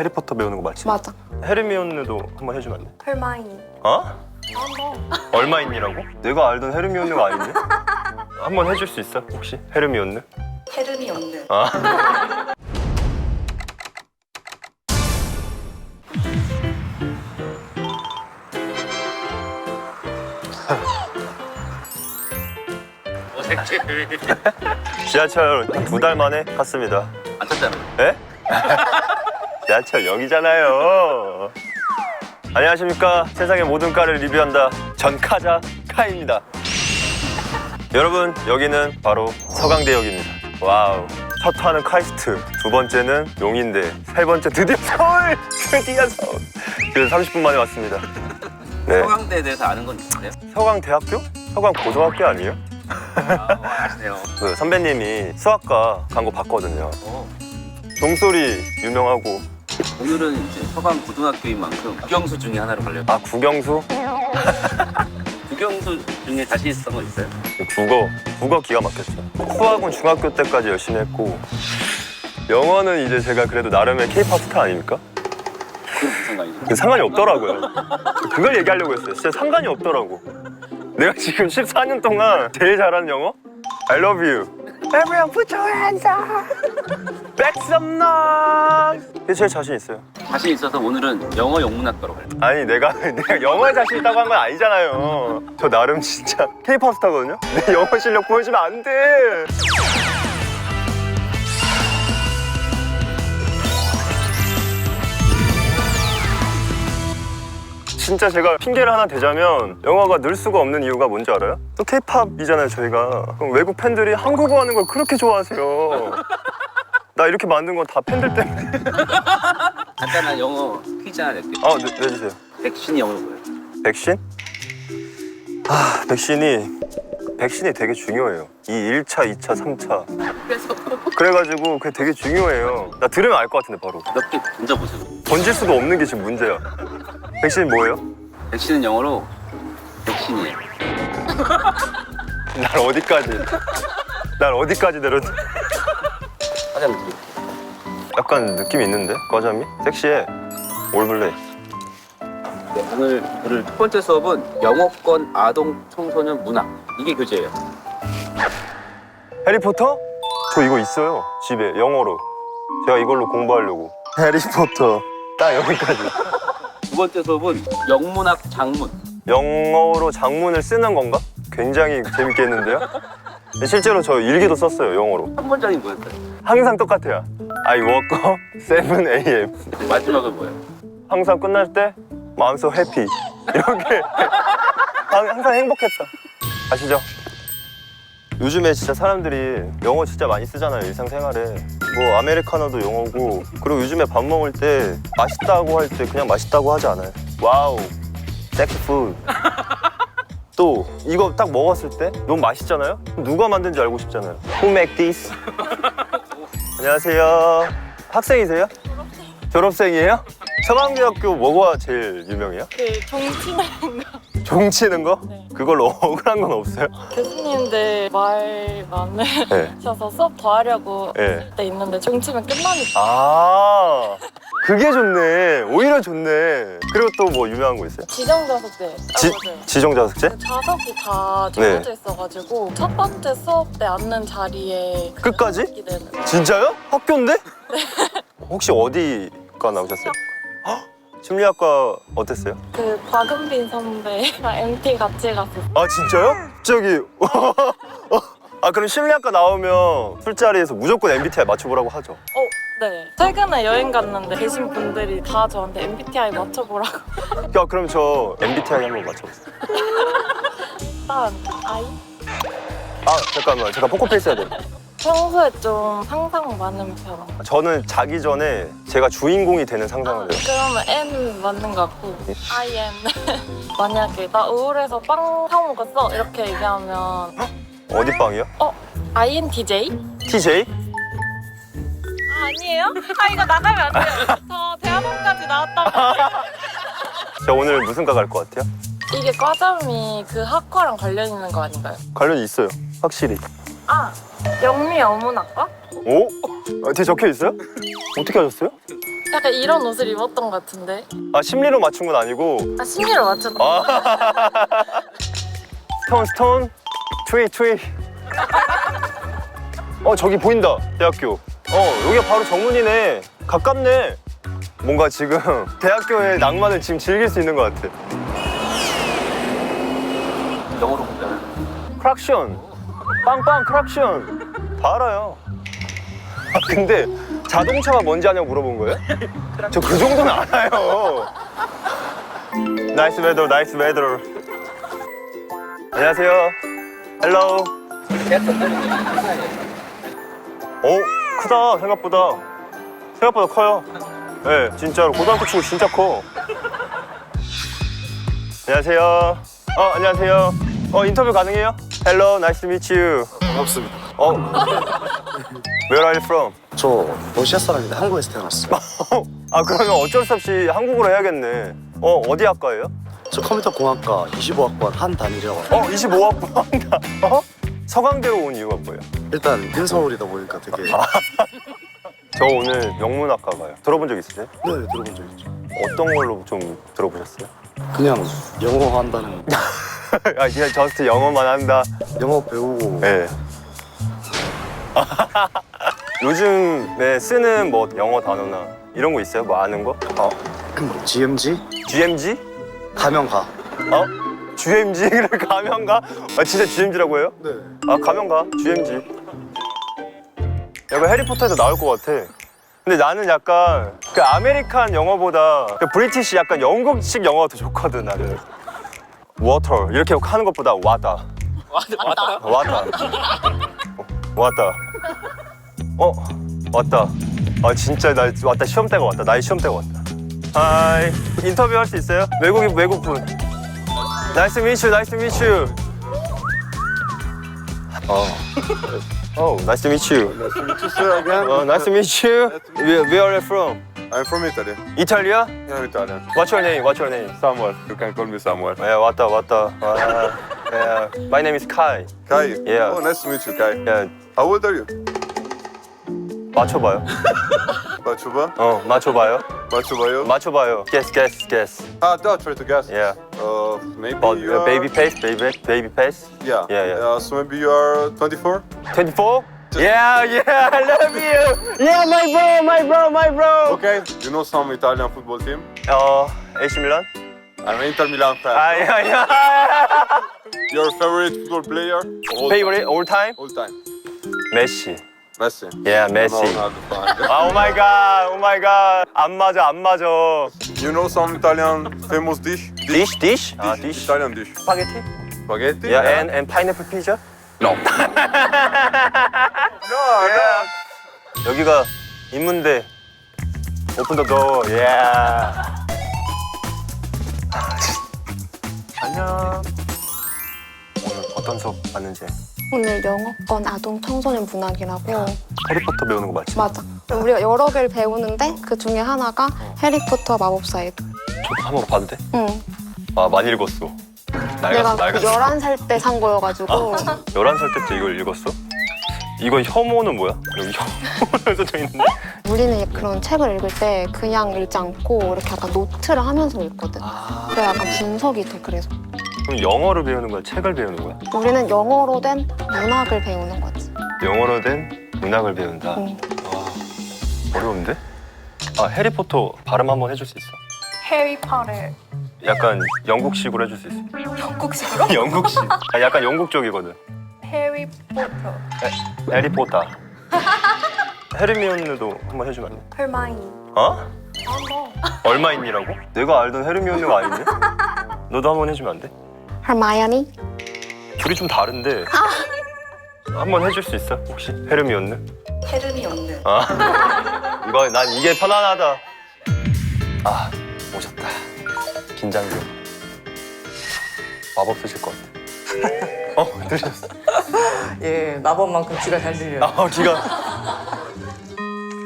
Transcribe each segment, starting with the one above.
해리포터 배우는 거 맞지? 맞아. 헤르미온느도 한번 해주면 안 돼? 헐마이니. 어? 한번. 얼마인이라고? 내가 알던 헤르미온느가 아닌데? 한번 해줄 수 있어 혹시? 헤르미온느? 헤르미 없는. 아. 지하철 2달 만에 갔습니다. 안 탔잖아요. 예? 지하철 여기잖아요. 안녕하십니까. 세상의 모든 과를 리뷰한다. 전카자 카입니다. 여러분, 여기는 바로 서강대역입니다. 와우. 첫 화는 카이스트, 두 번째는 용인대, 세 번째 드디어 서울! 드디어 서울! 그래서 30분 만에 왔습니다. 네. 서강대에 대해서 아는 건 있으세요? 서강대학교? 서강고등학교 아니에요? 아시네요. 그 선배님이 수학과 광고 봤거든요. 종소리 유명하고. 오늘은 이제 서강 고등학교인 만큼 국영수 중에 하나로 가려고. 아, 국영수? 국영수 중에 자신 있었던 거 있어요? 국어 기가 막혔죠. 수학은 중학교 때까지 열심히 했고, 영어는 이제 제가 그래도 나름의 K-pop 스타 아닙니까? 그건 무슨 상관이죠? 상관이 없더라고요. 그걸 얘기하려고 했어요. 진짜 상관이 없더라고. 내가 지금 14년 동안 제일 잘하는 영어? I love you. Everyone put your hands up. Make some noise. 그게 제일 자신 있어요. 자신 있어서 오늘은 영어 영문학과로 가려고. 아니 내가 영어에 자신 있다고 한 건 아니잖아요. 저 나름 진짜 K-pop 스타거든요. 내 영어 실력 보여주면 안 돼. 진짜 제가 핑계를 하나 대자면 영화가 늘 수가 없는 이유가 뭔지 알아요? 또 K-팝이잖아요 저희가. 그럼 외국 팬들이 한국어 하는 걸 그렇게 좋아하세요. 나 이렇게 만든 건 다 팬들 때문에. 간단한 영어 퀴즈 하나 낼게요. 아, 내주세요. 백신이 영어로 뭐예요? 백신? 아, 백신이 되게 중요해요. 이 1차, 2차, 3차. 그래서 그래가지고 그게 되게 중요해요. 나 들으면 알 것 같은데 바로. 몇 개 던져보세요. 던질 수도 없는 게 지금 문제야. 백신이 뭐예요? 백신은 영어로 백신이에요. 날 어디까지 내려? 화장 드릴게요. 약간 느낌이 있는데? 과잠이? 섹시해. 올블레. 네, 오늘 첫 번째 수업은 영어권 아동 청소년 문학. 이게 교재예요. 해리포터? 저 이거 있어요. 집에 영어로. 제가 이걸로 공부하려고. 해리포터. 딱 여기까지. 두 번째 수업은 영문학 장문. 영어로 장문을 쓰는 건가? 굉장히 재밌게 했는데요? 실제로 저 일기도 썼어요, 영어로. 한 문장이 뭐였어요? 항상 똑같아요. I woke up 7 a.m. 마지막은 뭐예요? 항상 끝날 때 I'm so happy. 이렇게 항상 행복했다. 아시죠? 요즘에 진짜 사람들이 영어 진짜 많이 쓰잖아요, 일상생활에. 뭐 아메리카노도 영어고, 그리고 요즘에 밥 먹을 때 맛있다고 할 때 그냥 맛있다고 하지 않아요? 와우, 섹시 푸드. 또 이거 딱 먹었을 때 너무 맛있잖아요? 누가 만든지 알고 싶잖아요. Who make this? 안녕하세요. 학생이세요? 졸업생이에요? 서강대학교 뭐가 제일 유명해요? 그 종치는 거. 종치는 거? 네. 그걸로 억울한 건 없어요? 교수님들 말 많으셔서 수업 더 하려고 네. 할 때 있는데 종치면 끝나니까. 아, 그게 좋네. 오히려 좋네. 그리고 또 뭐 유명한 거 있어요? 지정자석대. 맞아요. 지정자석제? 그 자석이 다 네. 정해져 있어가지고 첫 번째 수업 때 앉는 자리에 끝까지? 앉게 되는. 진짜요? 학교인데? 혹시 어디가 나오셨어요? 심리학과 어땠어요? 그 박은빈 선배랑 MT 같이 갔었어요. 아 진짜요? 저기 아 그럼 심리학과 나오면 술자리에서 무조건 MBTI 맞춰보라고 하죠. 네. 최근에 여행 갔는데 계신 분들이 다 저한테 MBTI 맞춰보라고. 야 그럼 저 MBTI 한번 맞춰보세요. 일단 I? 아 잠깐만 제가 포커페이스 해야 돼. 평소에 좀 상상 많은 편. 저는 자기 전에 제가 주인공이 되는 상상을 해요. 그러면 N 맞는 것 같고 IN. 만약에 나 우울해서 빵 사 먹었어 이렇게 얘기하면 어디 빵이요? INTJ? TJ? 아니에요? 이거 나가면 안 돼요. 저 대학원까지 나왔다고. 저 오늘 무슨 과 갈 것 같아요? 이게 과점이 그 학과랑 관련 있는 거 아닌가요? 관련이 있어요. 확실히. 영미 어문학과? 오? 뒤에 적혀 있어요? 어떻게 하셨어요? 약간 이런 옷을 입었던 것 같은데. 아 심리로 맞춘 건 아니고. 아 심리를 맞췄다. 스톤 트위. 저기 보인다 대학교. 여기가 바로 정문이네. 가깝네. 뭔가 지금 대학교의 낭만을 지금 즐길 수 있는 것 같아. 영어로 보잖아요. 크락션 빵빵 크락션 다 알아요. 근데 자동차가 뭔지 아냐고 물어본 거예요? 저 그 정도는 알아요. 나이스 웨더 나이스 웨더. 안녕하세요. 헬로. 크다 생각보다 커요. 네 진짜로 고등학교 치고 진짜 커. 안녕하세요. 안녕하세요. 인터뷰 가능해요? 헬로 나이스 미츠 유. 반갑습니다. Where are you from? 저 러시아 사람인데 한국에서 태어났어요. 그러면 어쩔 수 없이 한국어로 해야겠네. 어디 학과예요? 저 컴퓨터 공학과 25학번 한 단이라고. 25학번 한다. 서강대로 온 이유가 뭐예요? 일단 인서울이다 보니까 되게. 저 오늘 영문학과 가요. 들어본 적 있으세요? 네, 들어본 적 있죠. 어떤 걸로 좀 들어보셨어요? 그냥 영어 한다는 그냥 저스트 영어만 한다. 영어 배우고. 네. 요즘에 쓰는 뭐 영어 단어나 이런 거 있어요? 뭐 아는 거? GMG GMG? 가면 가. GMG를 가면 가? 진짜 GMG라고 해요? 네. 가면 가. GMG. 약간 해리포터에서 나올 것 같아. 근데 나는 약간 그 아메리칸 영어보다 그 브리티시 약간 영국식 영어가 더 좋거든 나는. 워터 이렇게 하는 것보다 와다. 왔다. 왔다. 진짜 나 왔다. 시험대가 왔다. 나의 시험대가 왔다. 하이. 인터뷰 할 수 있어요? 외국분. 나이스 미츠 유. 나이스 미츠 유. 나이스 미츠 유. Nice to meet you, sir, again. 나이스 미츠 유. Where are you from? I'm from Italy. 이탈리아? Yeah, Italian. What's your name? What's your name? Samuel. You can call me Samuel. 왔다. My name is Kai. Kai. Yeah. Oh, nice to meet you, Kai. 야, How old are you? 맞춰봐요. Bachuba? 맞춰봐요. Bachubayo? 맞춰봐요. Guess. Try to guess. Yeah. Maybe But you are... baby face. Yeah. Yeah. So maybe you are 24? 24? Yeah, I love you. Yeah, my bro. Okay. You know some Italian football team? AC Milan? I'm an Inter Milan fan. Yeah. Your favorite football player? Favorite all time? All time. Messi. Messi. Yeah, Messi. Ronaldo fan. Oh my god. 안 맞아. You know some Italian famous dish? Dish? dish. Italian dish. Spaghetti? Spaghetti? Yeah, and pineapple pizza? No. 여기가 인문대. Open the door. Yeah. 안녕. 오늘 어떤 수업 받는지. 오늘 영어권 아동 청소년 문학이라고. 해리포터 배우는 거 맞지? 맞아. 우리가 여러 개를 배우는데 그 중에 하나가 해리포터 마법사의 돌. 저도 한번 봐도 돼? 응. 많이 읽었어. 내가 낡았어. 11살 때 산 거여가지고. 11살 때부터 이걸 읽었어? 이건 혐오는 뭐야? 여기 혐오를 써져 있는데? 우리는 그런 책을 읽을 때 그냥 읽지 않고 이렇게 약간 노트를 하면서 읽거든. 그래 약간 분석이 돼, 그래서. 그럼 영어를 배우는 거야? 책을 배우는 거야? 우리는 영어로 된 문학을 배우는 거지. 영어로 된 문학을 배운다. 응. 어려운데? 해리포터 발음 한번 해줄 수 있어? 해리파를 약간 영국식으로 해줄 수 있어? 영국식으로? 영국식. 약간 영국적이거든. 해리포터. 해리포터. 헤르미온느도 한번 해주면 안 돼? 헐마이니. 얼마인이라고? 내가 알던 헤르미온느가 아닌데? 너도 한번 해주면 안 돼? hermione? 둘이 좀 다른데. 한번 해줄 수 있어? 혹시 헤르미온느? 헤르미온느. 난 이게 편안하다. 오셨다. 긴장 좀. 마법 쓰실 것 같아. 들으셨어? 예, 마법만큼 귀가 잘 들려요. 귀가.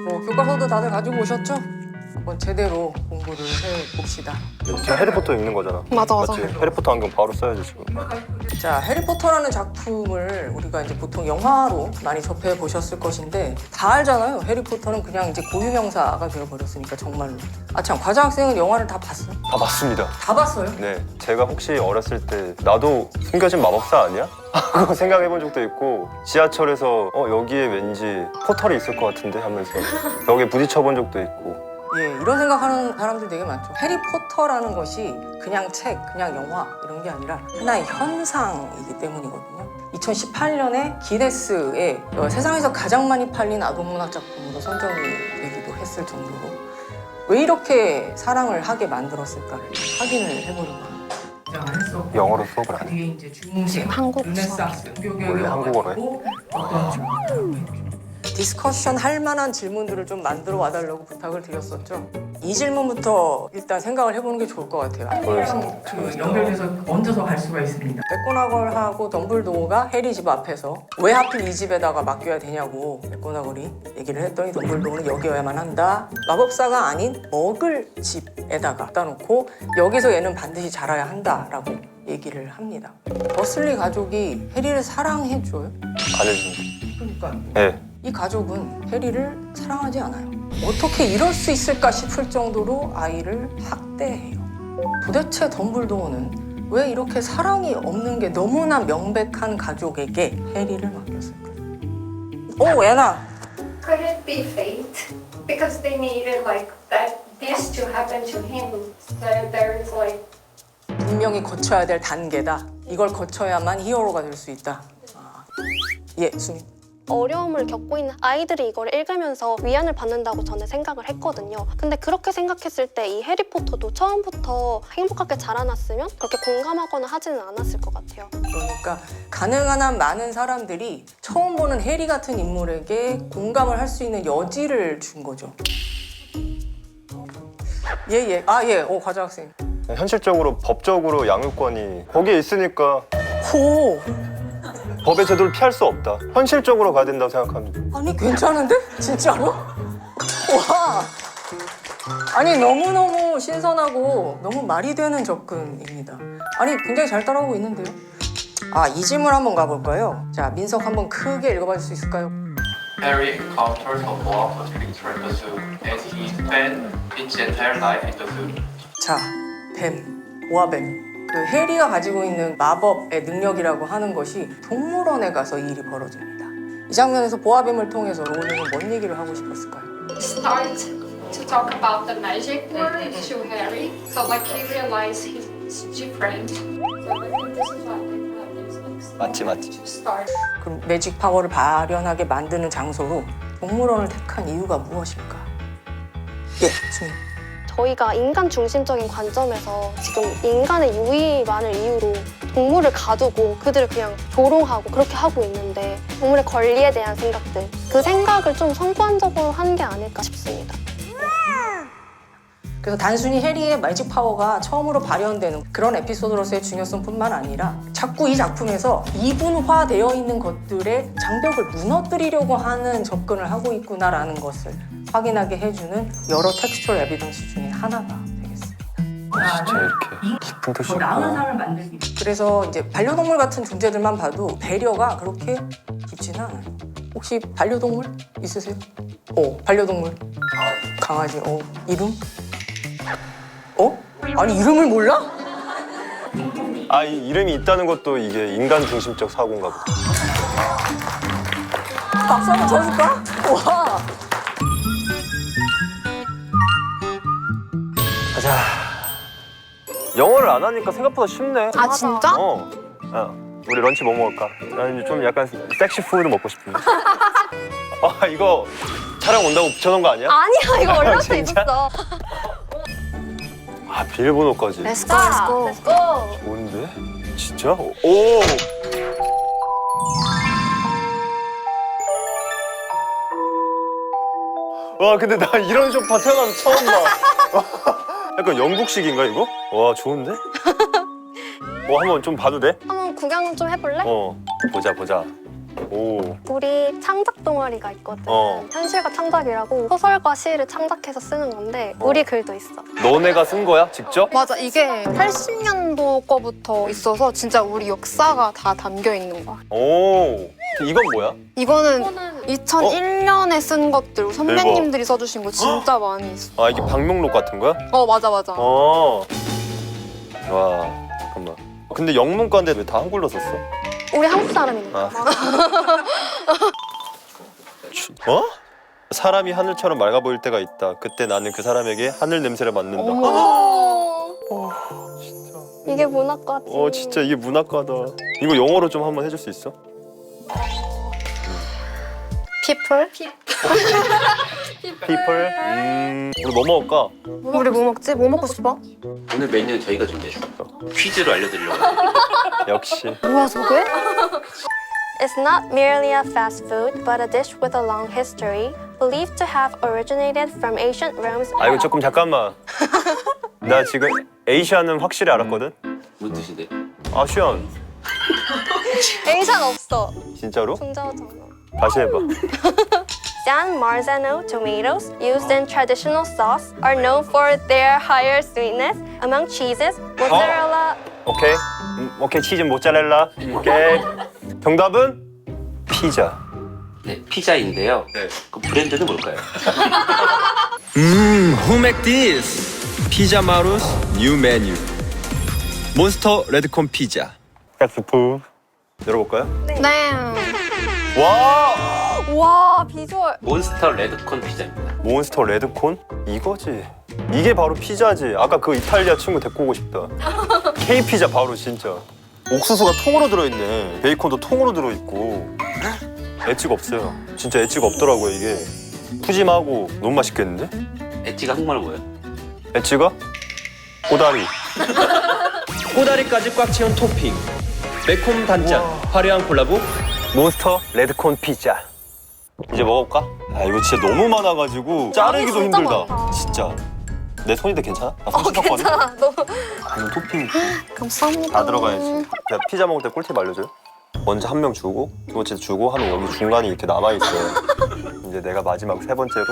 뭐 교과서도 다들 가지고 오셨죠? 한번 제대로 공부를 해봅시다. 지금 해리포터 읽는 거잖아. 맞아, 맞아. 맞지? 해리포터 안경 바로 써야지 지금. 자, 해리포터라는 작품을 우리가 이제 보통 영화로 많이 접해 보셨을 것인데 다 알잖아요. 해리포터는 그냥 이제 고유명사가 되어버렸으니까 정말로. 아 참, 과자 학생은 영화를 다 봤어? 다 맞습니다. 다 봤어요? 네, 제가 혹시 어렸을 때 나도 숨겨진 마법사 아니야? 하고 생각해본 적도 있고 지하철에서 여기에 왠지 포털이 있을 것 같은데 하면서 벽에 부딪혀본 적도 있고. 예, 이런 생각하는 사람들 되게 많죠. 해리포터라는 것이 그냥 책, 그냥 영화 이런 게 아니라 하나의 현상이기 때문이거든요. 2018년에 기네스에 세상에서 가장 많이 팔린 아동문학 작품으로 선정이 되기도 했을 정도로 왜 이렇게 사랑을 하게 만들었을까를 확인을 해보려고 합니다. 영어로 수업을 안 해. 뒤에 이제 중세, 한국 르네상스, 원래 한국어로 해? 디스커션 할 만한 질문들을 좀 만들어 와달라고 부탁을 드렸었죠. 이 질문부터 일단 생각을 해보는 게 좋을 것 같아요. 연결돼서 얹어서 갈 수가 있습니다. 맥고나걸하고 덤블도어가 해리 집 앞에서 왜 하필 이 집에다가 맡겨야 되냐고 맥고나걸이 얘기를 했더니 덤블도어는 여기여야만 한다. 마법사가 아닌 먹을 집에다가 갖다 놓고 여기서 얘는 반드시 자라야 한다라고 얘기를 합니다. 버슬리 가족이 해리를 사랑해줘요? 안 해준다. 그러니까 네. 이 가족은 해리를 사랑하지 않아요. 어떻게 이럴 수 있을까 싶을 정도로 아이를 학대해요. 도대체 덤블도어는 왜 이렇게 사랑이 없는 게 너무나 명백한 가족에게 해리를 맡겼을까요? 오, 애나! Could it be fate? Because they needed like that this to happen to him. So there is like 분명히 거쳐야 될 단계다. 이걸 거쳐야만 히어로가 될 수 있다. 아. 예, 수민. 어려움을 겪고 있는 아이들이 이걸 읽으면서 위안을 받는다고 저는 생각을 했거든요. 근데 그렇게 생각했을 때 이 해리포터도 처음부터 행복하게 자라났으면 그렇게 공감하거나 하지는 않았을 것 같아요. 그러니까 가능한 한 많은 사람들이 처음 보는 해리 같은 인물에게 공감을 할 수 있는 여지를 준 거죠. 예. 아, 예. 과자 학생. 현실적으로 법적으로 양육권이 거기에 있으니까 호! 법의 제도를 피할 수 없다. 현실적으로 가야 된다고 생각합니다. 아니, 괜찮은데? 진짜로? 와! 아니, 너무너무 신선하고 너무 말이 되는 접근입니다. 아니, 굉장히 잘 따라오고 있는데요? 아, 이 질문 한번 가볼까요? 자, 민석 한번 크게 읽어봐 줄 수 있을까요? Harry encounters a mob of creatures at the zoo as he spent his entire life in the zoo. 자, 뱀, 보아뱀. 그 해리가 가지고 있는 마법의 능력이라고 하는 것이 동물원에 가서 이 일이 벌어집니다. 이 장면에서 보아뱀을 통해서 롤링은 뭔 얘기를 하고 싶었을까요? start to talk about the magic word to Harry. So like he realized he's different. So I think this is what they 맞지. to start. 그럼 매직 파워를 발현하게 만드는 장소로 동물원을 택한 이유가 무엇일까? 예, 수민. 저희가 인간 중심적인 관점에서 지금 인간의 유의만을 이유로 동물을 가두고 그들을 그냥 조롱하고 그렇게 하고 있는데 동물의 권리에 대한 생각들, 그 생각을 좀 선구안적으로 하는 게 아닐까 싶습니다. 그래서 단순히 해리의 매직 파워가 처음으로 발현되는 그런 에피소드로서의 중요성뿐만 아니라 자꾸 이 작품에서 이분화되어 있는 것들의 장벽을 무너뜨리려고 하는 접근을 하고 있구나라는 것을 확인하게 해주는 여러 텍스처럴 에비던스 중에 하나가 되겠습니다. 진짜 이렇게 깊은 뜻이 있구나. 만들기. 그래서 이제 반려동물 같은 존재들만 봐도 배려가 그렇게 깊지는 않아요. 혹시 반려동물 있으세요? 반려동물. 강아지. 이름? 아니, 이름을 몰라? 이 이름이 있다는 것도 이게 인간 중심적 사고인가 보다. 박수 한번 쳐줄까? 와. 자, 영어를 안 하니까 생각보다 쉽네. 아, 진짜? 우리 런치 뭐 먹을까? 나는 좀 약간 섹시 푸드 먹고 싶은데. 이거 촬영 온다고 붙여놓은 거 아니야? 아니야, 이거 올라올 수 진짜? 있었어. 비밀번호까지. Let's go. Let's go. 좋은데? 진짜? 오! 와, 근데 나 이런 쇼파 태어나서 처음 봐. 약간 영국식인가, 이거? 와, 좋은데? 한번 좀 봐도 돼? 한번 구경 좀 해볼래? 보자. 오. 우리 창작 동아리가 있거든. 현실과 창작이라고 소설과 시를 창작해서 쓰는 건데 우리 글도 있어. 너네가 쓴 거야? 직접? 맞아, 이게 80년도 거부터 있어서 진짜 우리 역사가 다 담겨 있는 거야. 오. 이건 뭐야? 이거는 2001년에 쓴 것들 선배님들이 써주신 거 진짜 많이 있어. 아, 이게 방명록 같은 거야? 맞아. 와, 잠깐만. 근데 영문과인데 왜 다 한글로 썼어? 우리 한국 사람이니까. 어? 사람이 하늘처럼 맑아 보일 때가 있다. 그때 나는 그 사람에게 하늘 냄새를 맡는다. 이게 문학과지. 진짜 이게 문학과다. 이거 영어로 좀 한번 해줄 수 있어? People? People? 우리 뭐 먹을까? 우리 뭐 먹지? 뭐 먹고 싶어? 오늘 메뉴는 저희가 준비했습니다. 퀴즈로 알려드리려고. 역시. 뭐야 저게? It's not merely a fast food, but a dish with a long history, believed to have originated from ancient Rome's. 아, 이거 조금 잠깐만. 나 지금 에이시아는 확실히 알았거든? 무슨 뜻인데? 아시안. 에이션 없어. 진짜로? 중자어잖아. 다시 해봐. San Marzano tomatoes used in traditional sauce are known for their higher sweetness. Among cheeses, mozzarella. 오케이. 오케이, 치즈 모짜렐라. 오케이. 정답은 피자. 네, 피자인데요. 그 브랜드는 뭘까요? Who make this? 피자 마루스 뉴 메뉴. 몬스터 레드콘 피자. 스프. 열어볼까요? 네. 와! 와 비주얼. 몬스터 레드콘 피자입니다. 몬스터 레드콘? 이거지. 이게 바로 피자지. 아까 그 이탈리아 친구 데리고 오고 싶다. K 피자 바로 진짜. 옥수수가 통으로 들어있네. 베이컨도 통으로 들어있고. 엣지가 없어요. 진짜 엣지가 없더라고요 이게. 푸짐하고 너무 맛있겠는데? 엣지가 한국말로 뭐예요? 엣지가? 꼬다리. 꼬다리까지 꽉 채운 토핑. 매콤 단짠. 화려한 콜라보. 몬스터 레드콘 피자. 이제 먹어볼까? 아 이거 진짜 너무 많아가지고 자르기도 진짜 힘들다. 많다. 진짜. 내 손인데 괜찮아? 나 손 씻었거든? 괜찮아. 너 이거 토핑 감사합니다. 다 들어가야지. 야, 피자 먹을 때 꿀팁 알려줘요? 먼저 한 명 주고 두 번째 주고 하면 여기 중간이 이렇게 남아있어요. 이제 내가 마지막 세 번째로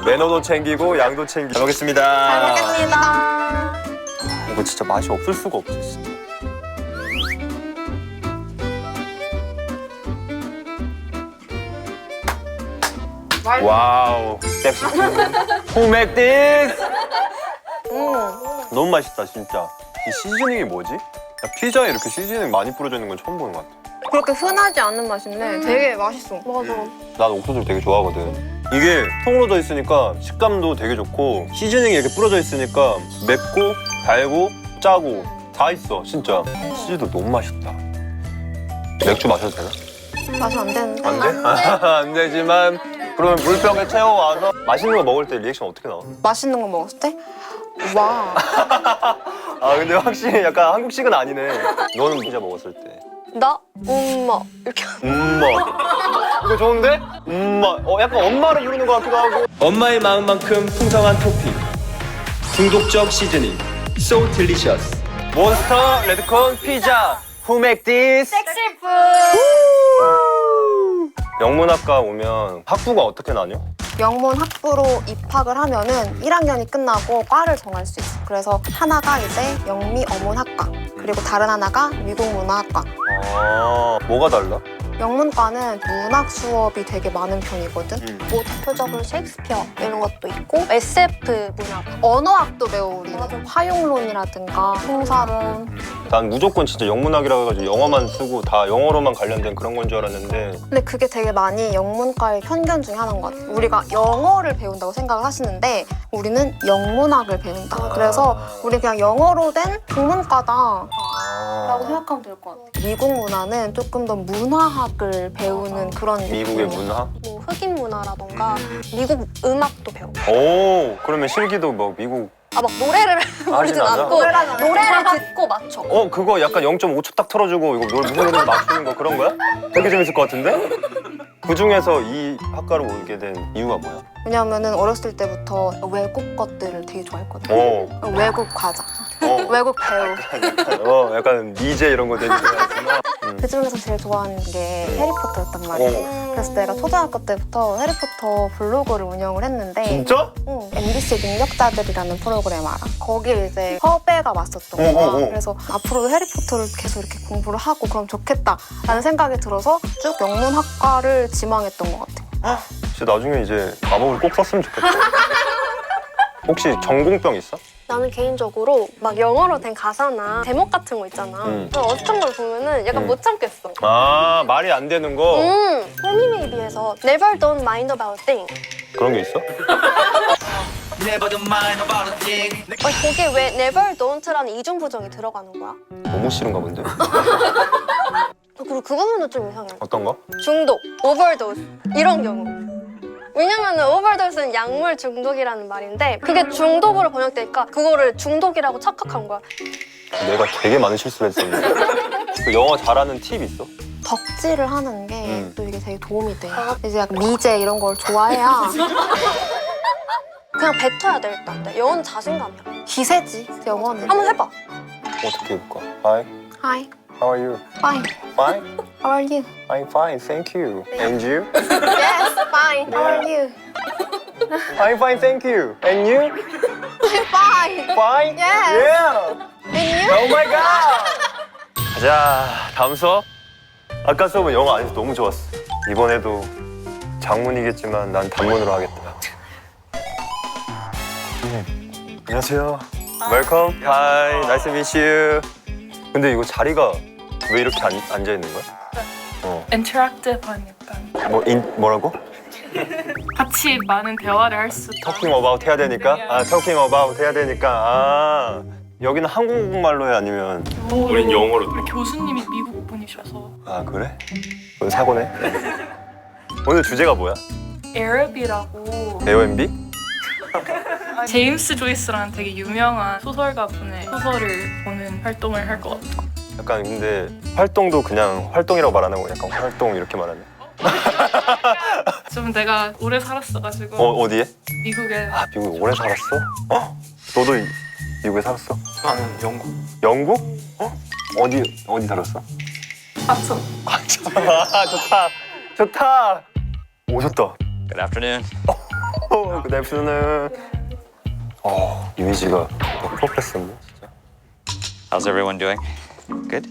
매너도 챙기고 양도 챙기고 잘 먹겠습니다. 잘 먹겠습니다. 이거 진짜 맛이 없을 수가 없어 진짜. 와우 섹시. Who make this? 너무 맛있다 진짜. 이 시즈닝이 뭐지? 야, 피자에 이렇게 시즈닝 많이 뿌려져 있는 건 처음 보는 것 같아. 그렇게 흔하지 않은 맛인데 되게 맛있어. 맞아. 난 옥수수를 되게 좋아하거든. 이게 통으로 져 있으니까 식감도 되게 좋고 시즈닝이 이렇게 뿌려져 있으니까 맵고 달고 짜고 다 있어 진짜. 치즈도 너무 맛있다. 맥주 마셔도 되나? 맛이 안 되는데. 안 돼? 안 되지만 그러면 물병에 채워와서 맛있는 거 먹을 때 리액션 어떻게 나와? 맛있는 거 먹었을 때? 와. 아 근데 확실히 약간 한국식은 아니네. 너는 피자 먹었을 때? 나 엄마 이렇게. 이거 좋은데? 약간 엄마를 부르는 것 같기도 하고. 엄마의 마음만큼 풍성한 토핑. 중독적 시즈닝. So delicious. 몬스터 레드콘 피자. Who make this? 섹시푸. 영문학과 오면 학부가 어떻게 나뉘어? 영문 학부로 입학을 하면은 1학년이 끝나고 과를 정할 수 있어. 그래서 하나가 이제 영미 어문학과, 그리고 다른 하나가 미국 문화학과. 아, 뭐가 달라? 영문과는 문학 수업이 되게 많은 편이거든. 뭐 대표적으로 셰익스피어 이런 것도 있고 SF 문학, 언어학도 배워 우리는. 화용론이라든가 형사론. 난 무조건 진짜 영문학이라 해가지고 영어만 쓰고 다 영어로만 관련된 그런 건 줄 알았는데. 근데 그게 되게 많이 영문과의 편견 중에 하나인 것 같아요. 우리가 영어를 배운다고 생각을 하시는데 우리는 영문학을 배운다. 그래서 우리 그냥 영어로 된 국문과다 라고 생각하면 될 것 같아요. 미국 문화는 조금 더 문화학을 배우는 그런 미국의 느낌이에요. 문화? 뭐 흑인 문화라던가 미국 음악도 배우고. 오, 그러면 실기도 뭐 미국. 막 노래를 부르진 않아? 않고 노래를 듣고 맞춰. 그거 약간 0.5초 딱 틀어주고 이거 무슨 노래인지 맞추는 거 그런 거야? 되게 재밌을 것 같은데? 그 중에서 이 학과로 오게 된 이유가 뭐야? 왜냐면은 어렸을 때부터 외국 것들을 되게 좋아했거든. 외국 과자. 외국 배우. 약간 미제 이런 거 되게 좋아했구나. 그 중에서 제일 좋아하는 게 해리포터였단 말이야. 그래서 내가 초등학교 때부터 해리포터 블로그를 운영을 했는데 진짜? MBC 능력자들이라는 프로그램 알아? 거기에 이제 섭외가 왔었던 거야. 그래서 앞으로도 해리포터를 계속 이렇게 공부를 하고 그럼 좋겠다라는 생각이 들어서 쭉 영문학과를 지망했던 것 같아. 진짜 나중에 이제 과목을 꼭 썼으면 좋겠다. 혹시 전공병 있어? 나는 개인적으로 막 영어로 된 가사나 제목 같은 거 있잖아. 그런 어슷한 걸 보면은 약간 못 참겠어. 아, 말이 안 되는 거? Call Me Maybe에서 Never Don't Mind About a Thing. 그런 게 있어? 거기에 왜 Never Don't라는 이중 부정이 들어가는 거야? 너무 싫은가 본데? 그리고 그 부분은 좀 이상해. 어떤 거? 중독, 오버도스 이런 경우. 왜냐면은 오버도스는 약물 중독이라는 말인데 그게 중독으로 번역되니까 그거를 중독이라고 착각한 거야. 내가 되게 많은 실수를 했었는데. 그 영어 잘하는 팁 있어? 덕질을 하는 게 또 이게 되게 도움이 돼. 이제 약간 미제 이런 걸 좋아해야 그냥 뱉어야 돼 일단. 영어는 자신감이야. 기세지 영어는. 한번 해봐. 어떻게 해볼까? Hi, Hi, how are you? fine. Fine? How are you? I'm fine, thank you. And you? Yes, fine. How are you? I'm fine, thank you. And you? Fine. Fine? Yes. Yeah! And you? Oh my god! 자, 다음 수업. 아까 수업은 영어 안 해서 너무 좋았어. 이번에도 장문이겠지만 난 단문으로 하겠다. 안녕하세요. Welcome. Hi, nice to meet you. 근데 이거 자리가 왜 이렇게 앉아 있는 거야? 인터랙티브 하니까 뭐라고? 같이 많은 대화를 할 수. Talking about 해야 되니까? 아, talking about 해야 되니까. 아, 여기는 한국말로 해 아니면? 우린 영어로. 우리 교수님이 미국 분이셔서. 아, 그래? 그건 사고네. 오늘 주제가 뭐야? 에어비라고 AOMB? 제임스 조이스라는 되게 유명한 소설가 분의 소설을 보는 활동을 할 것 같아. 약간 근데 활동도 그냥 활동이라고 말하는 거 약간 활동 이렇게 말하네. 좀 내가 오래 살았어가지고. 어디에? 미국에. 아, 미국에 오래 살았어? 너도 미국에 살았어? 나는 영국. 영국? 어디 살았어? 아참. 아, 좋다. 오셨다. Good afternoon. Good afternoon. 이미지가 프로페서인데 진짜. How's everyone doing? Good?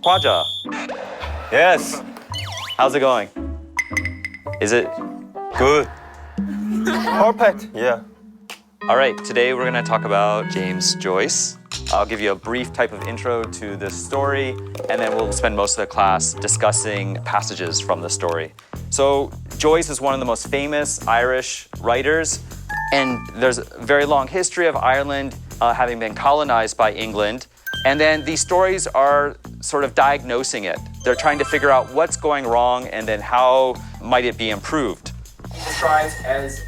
Kwaja, Yes. how's it going? Is it Good. Perfect. Yeah. all right? Today we're going to talk about James Joyce. I'll give you a brief type of intro to this story, and then we'll spend most of the class discussing passages from the story. So, Joyce is one of the most famous Irish writers, and there's a very long history of Ireland having been colonized by England. And then these stories are sort of diagnosing it. They're trying to figure out what's going wrong and then how might it be improved. Describes as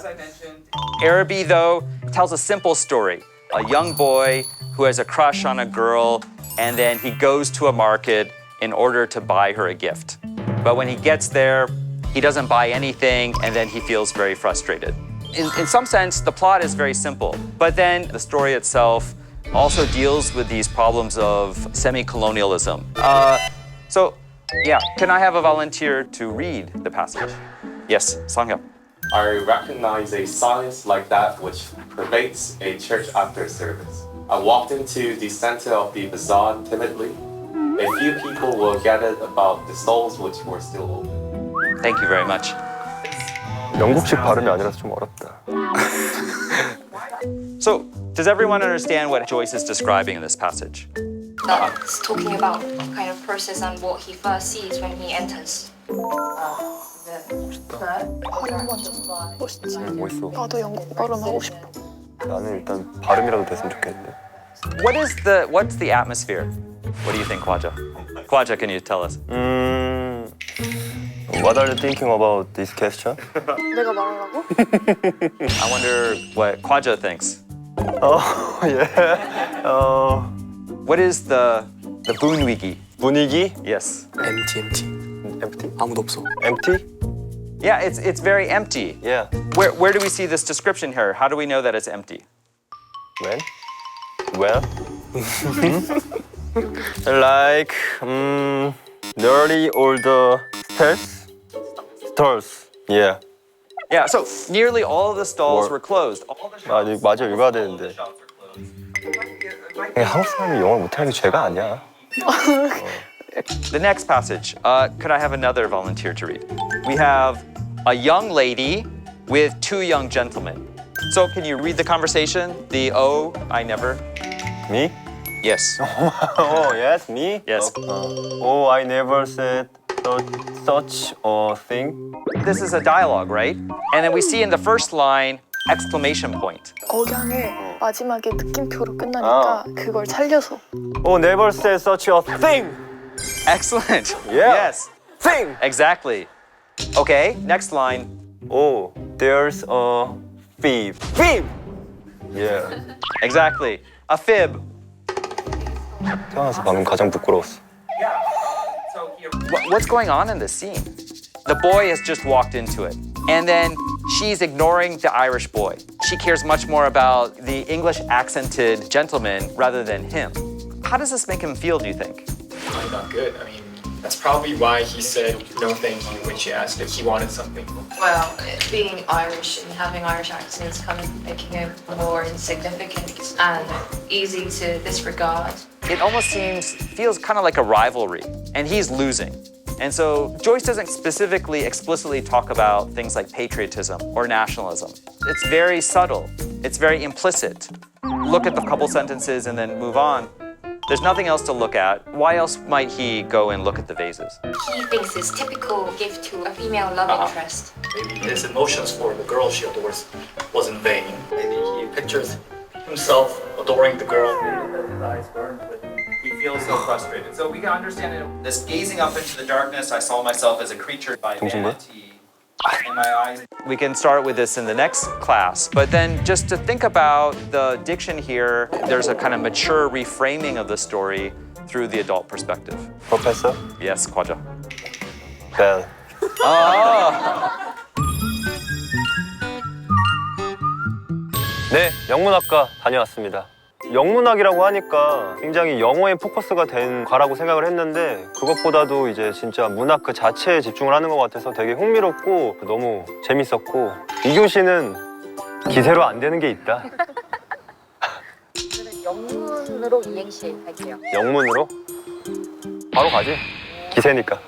I mentioned. Araby, though, tells a simple story. A young boy who has a crush on a girl, and then he goes to a market in order to buy her a gift. But when he gets there, he doesn't buy anything, and then he feels very frustrated. In some sense, the plot is very simple, but then the story itself also deals with these problems of semi-colonialism. So, yeah, can I have a volunteer to read the passage? Yes, Sanghyuk. I recognize a silence like that which pervades a church after service. I walked into the center of the bazaar timidly. A few people were gathered about the stalls which were still open. Thank you very much. 영국식 발음이 아니라서 좀 어렵다. So, does everyone understand what Joyce is describing in this passage? That's talking about kind of process and what he first sees when he enters. 멋있어. 나도 영국 발음하고 싶어. 나는 일단 발음이라도 됐으면 좋겠는데. What's the atmosphere? What do you think, Kwaja? Kwaja, can you tell us? What are you thinking about this question? 내가 말하라고? I wonder what Kwaja thinks. Yeah. What is the 분위기? 분위기? Yes. empty. Empty? 아무도 없어. Empty? Yeah, it's very empty. Yeah. Where do we see this description here? How do we know that it's empty? When? Well? Like nearly all the stalls. Yeah. Yeah, so nearly all of the stalls Or- were closed. All the 아, 맞아, 읽어야 되는데. 한국 사람이 영어를 못하는 게 죄가 아니야. The next passage. Could I have another volunteer to read? We have a young lady with two young gentlemen. So can you read the conversation? The oh, I never. Me? Yes. Oh, yes, me? Yes. Oh, I never said such a thing. This is a dialogue, right? And then we see in the first line exclamation point. 억양을 마지막에 느낌표로 끝나니까 그걸 살려서 Oh, never said such a thing. Excellent. Yeah. Yes. Thing. Exactly. Okay, next line. Oh, there's a thief. Thief. Yeah. Exactly. A fib. 태어나서 방금 가장 부끄러웠어. What's going on in this scene? The boy has just walked into it. And then she's ignoring the Irish boy. She cares much more about the English accented gentleman rather than him. How does this make him feel, do you think? Probably not good. I mean, that's probably why he said no thank you when she asked if he wanted something. Well, being Irish and having Irish accents kind of making him more insignificant and easy to disregard. It almost feels kind of like a rivalry, and he's losing. And so Joyce doesn't specifically, explicitly talk about things like patriotism or nationalism. It's very subtle. It's very implicit. Look at the couple sentences and then move on. There's nothing else to look at. Why else might he go and look at the vases? He thinks it's typical gift to a female love interest. Maybe his emotions for the girl she adores was in vain. Maybe he pictures himself adoring the girl. His eyes burn, but He feels so frustrated. So we can understand it. This gazing up into the darkness, I saw myself as a creature by vanity in my eyes. We can start with this in the next class, but then just to think about the diction here, there's a kind of mature reframing of the story through the adult perspective. Professor? Yes, 과자. Bell. 네, 영문학과 다녀왔습니다. 영문학이라고 하니까 굉장히 영어에 포커스가 된 과라고 생각을 했는데 그것보다도 이제 진짜 문학 그 자체에 집중을 하는 것 같아서 되게 흥미롭고 너무 재밌었고 이교시는 기세로 안 되는 게 있다. 영문으로 이행시 할게요. 영문으로? 바로 가지. 기세니까.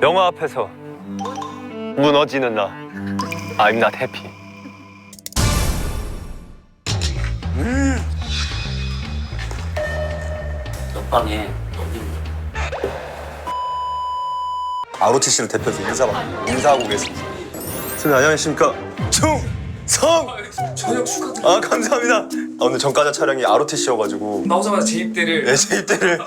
영화 앞에서 무너지는 나. I'm not happy. 옆방에 ROTC를 대표해서 인사하고 계십니다. 선생님 안녕하십니까? 충성! 저녁 축하드립니다. 아 감사합니다. 오늘 전과자 촬영이 ROTC여가지고 나오자마자 재입대를 제 입대를